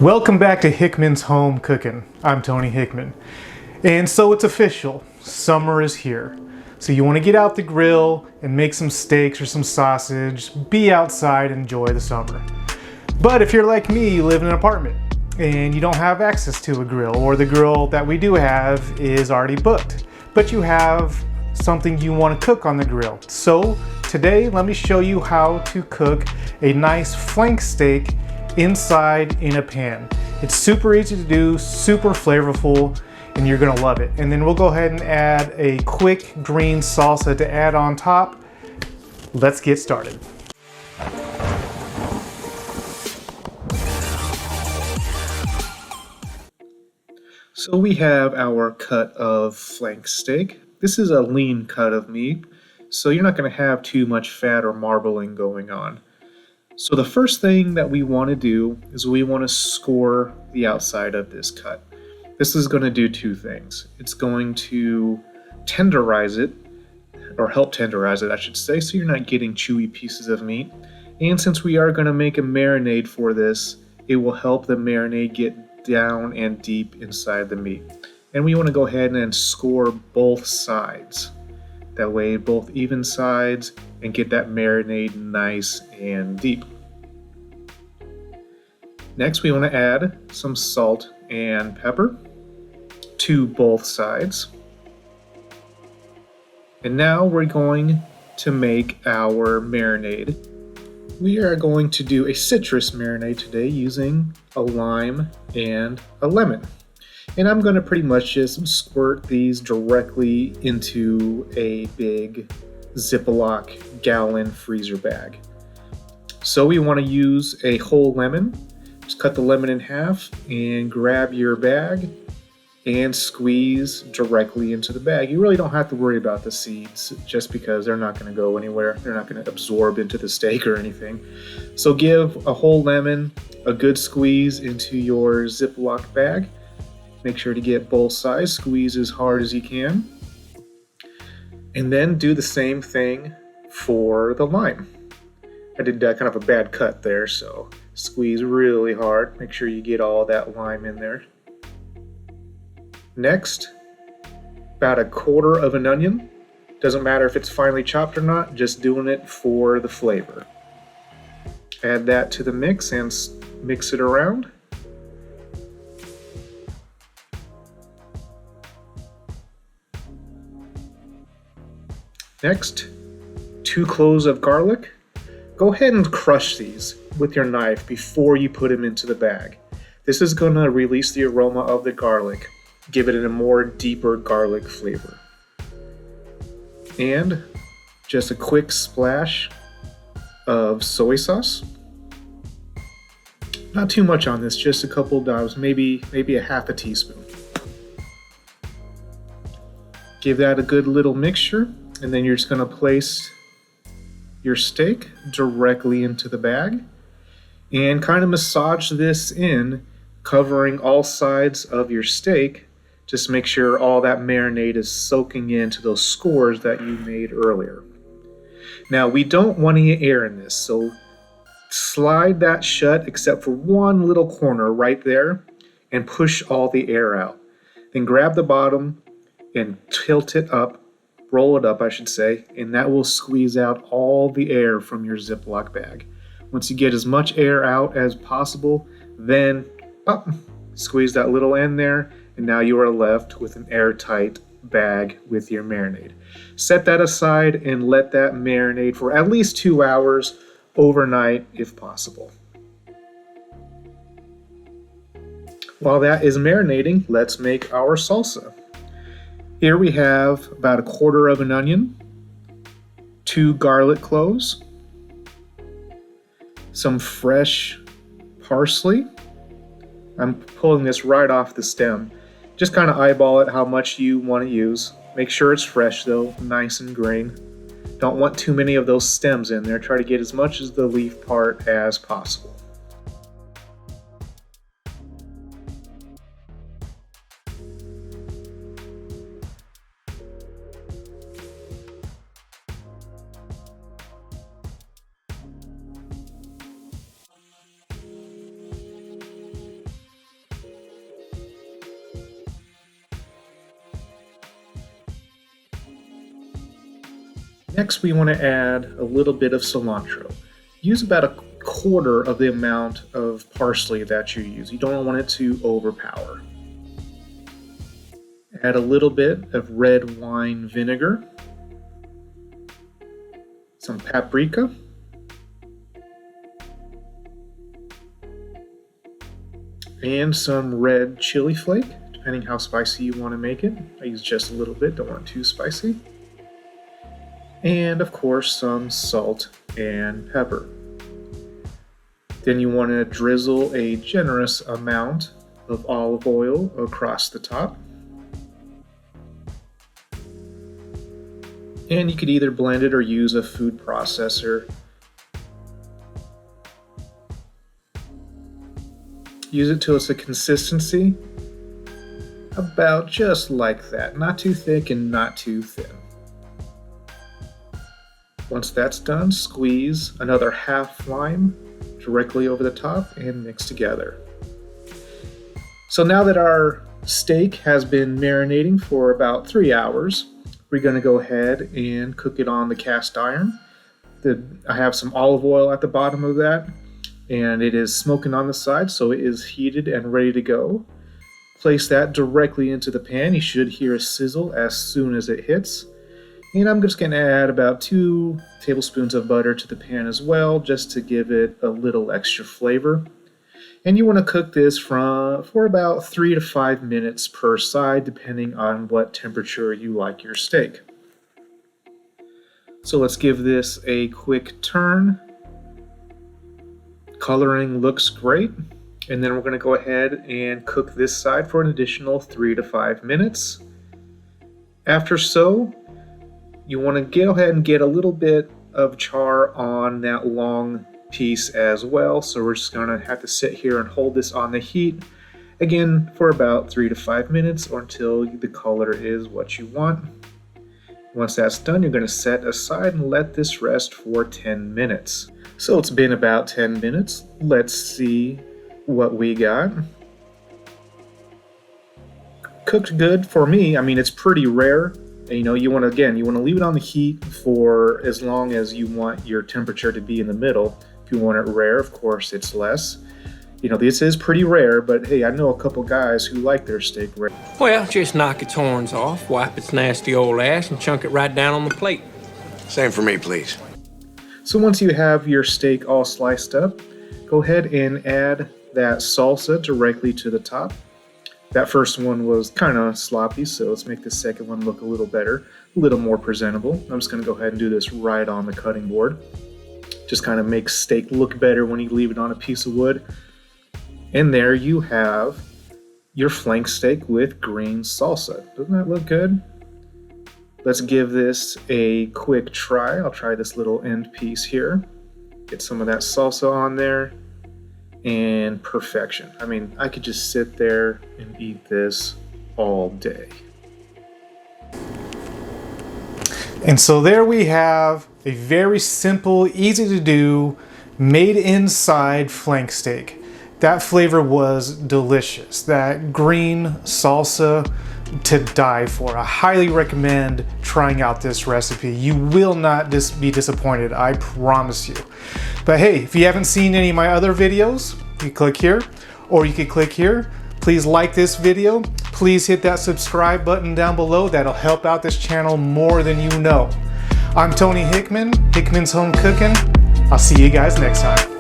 Welcome back to Hickman's Home Cooking. I'm Tony Hickman. And so it's official, summer is here. So you want to get out the grill and make some steaks or some sausage, be outside, enjoy the summer. But if you're like me, you live in an apartment and you don't have access to a grill, or the grill that we do have is already booked, but you have something you want to cook on the grill. So today, let me show you how to cook a nice flank steak inside in a pan. It's super easy to do, super flavorful, and you're gonna love it. And then we'll go ahead and add a quick green salsa to add on top. Let's get started. So we have our cut of flank steak. This is a lean cut of meat, so you're not gonna have too much fat or marbling going on. So the first thing that we want to do is we want to score the outside of this cut. This is going to do two things. It's going to tenderize it, or help tenderize it, I should say, so you're not getting chewy pieces of meat. And since we are going to make a marinade for this, it will help the marinade get down and deep inside the meat. And we want to go ahead and score both sides. That way, both even sides, and get that marinade nice and deep. Next, we want to add some salt and pepper to both sides. And now we're going to make our marinade. We are going to do a citrus marinade today using a lime and a lemon. And I'm going to pretty much just squirt these directly into a big ziplock gallon freezer bag. So we want to use a whole lemon. Just cut the lemon in half and grab your bag and squeeze directly into the bag. You really don't have to worry about the seeds just because they're not going to go anywhere. They're not going to absorb into the steak or anything. So give a whole lemon a good squeeze into your Ziploc bag. Make sure to get both sides, squeeze as hard as you can. And then do the same thing for the lime. I did kind of a bad cut there, so squeeze really hard. Make sure you get all that lime in there. Next, about a quarter of an onion. Doesn't matter if it's finely chopped or not, just doing it for the flavor. Add that to the mix and mix it around. Next, 2 cloves of garlic. Go ahead and crush these with your knife before you put them into the bag. This is going to release the aroma of the garlic, give it a more deeper garlic flavor. And just a quick splash of soy sauce. Not too much on this, just a couple dabs, maybe a half a teaspoon. Give that a good little mixture. And then you're just going to place your steak directly into the bag and kind of massage this in, covering all sides of your steak. Just make sure all that marinade is soaking into those scores that you made earlier. Now, we don't want any air in this, so slide that shut except for one little corner right there and push all the air out. Then grab the bottom and tilt it up. Roll it up, I should say, and that will squeeze out all the air from your Ziploc bag. Once you get as much air out as possible, then pop, squeeze that little end there, and now you are left with an airtight bag with your marinade. Set that aside and let that marinate for at least 2 hours overnight if possible. While that is marinating, let's make our salsa. Here we have about a quarter of an onion, 2 garlic cloves, some fresh parsley. I'm pulling this right off the stem. Just kind of eyeball it how much you want to use. Make sure it's fresh though, nice and green. Don't want too many of those stems in there. Try to get as much of the leaf part as possible. Next, we want to add a little bit of cilantro. Use about a quarter of the amount of parsley that you use. You don't want it to overpower. Add a little bit of red wine vinegar, some paprika, and some red chili flake, depending how spicy you want to make it. I use just a little bit, don't want it too spicy. And of course some salt and pepper. Then you want to drizzle a generous amount of olive oil across the top. And you could either blend it or use a food processor. Use it till it's a consistency about just like that. Not too thick and not too thin. Once that's done, squeeze another half lime directly over the top and mix together. So now that our steak has been marinating for about 3 hours, we're going to go ahead and cook it on the cast iron. I have some olive oil at the bottom of that, and it is smoking on the side, so it is heated and ready to go. Place that directly into the pan. You should hear a sizzle as soon as it hits. And I'm just going to add about 2 tablespoons of butter to the pan as well, just to give it a little extra flavor. And you want to cook this for about 3 to 5 minutes per side, depending on what temperature you like your steak. So let's give this a quick turn. Coloring looks great. And then we're going to go ahead and cook this side for an additional 3 to 5 minutes. After so, you want to go ahead and get a little bit of char on that long piece as well. So we're just going to have to sit here and hold this on the heat again for about 3 to 5 minutes or until the color is what you want. Once that's done, you're going to set aside and let this rest for 10 minutes. So it's been about 10 minutes. Let's see what we got. Cooked good for me. I mean, it's pretty rare. You know, you want to leave it on the heat for as long as you want your temperature to be in the middle. If you want it rare, of course, it's less. You know, this is pretty rare, but hey, I know a couple guys who like their steak rare. Well, just knock its horns off, wipe its nasty old ass, and chunk it right down on the plate. Same for me, please. So once you have your steak all sliced up, go ahead and add that salsa directly to the top. That first one was kind of sloppy, so let's make the second one look a little better, a little more presentable. I'm just going to go ahead and do this right on the cutting board. Just kind of makes steak look better when you leave it on a piece of wood. And there you have your flank steak with green salsa. Doesn't that look good? Let's give this a quick try. I'll try this little end piece here. Get some of that salsa on there. And perfection. I mean, I could just sit there and eat this all day. And so there we have a very simple, easy to do, made inside flank steak. That flavor was delicious. That green salsa to die for. I highly recommend trying out this recipe. You will not be disappointed, I promise you. But hey, if you haven't seen any of my other videos, you click here, or you can click here. Please like this video. Please hit that subscribe button down below. That'll help out this channel more than you know. I'm Tony Hickman, Hickman's Home Cooking. I'll see you guys next time.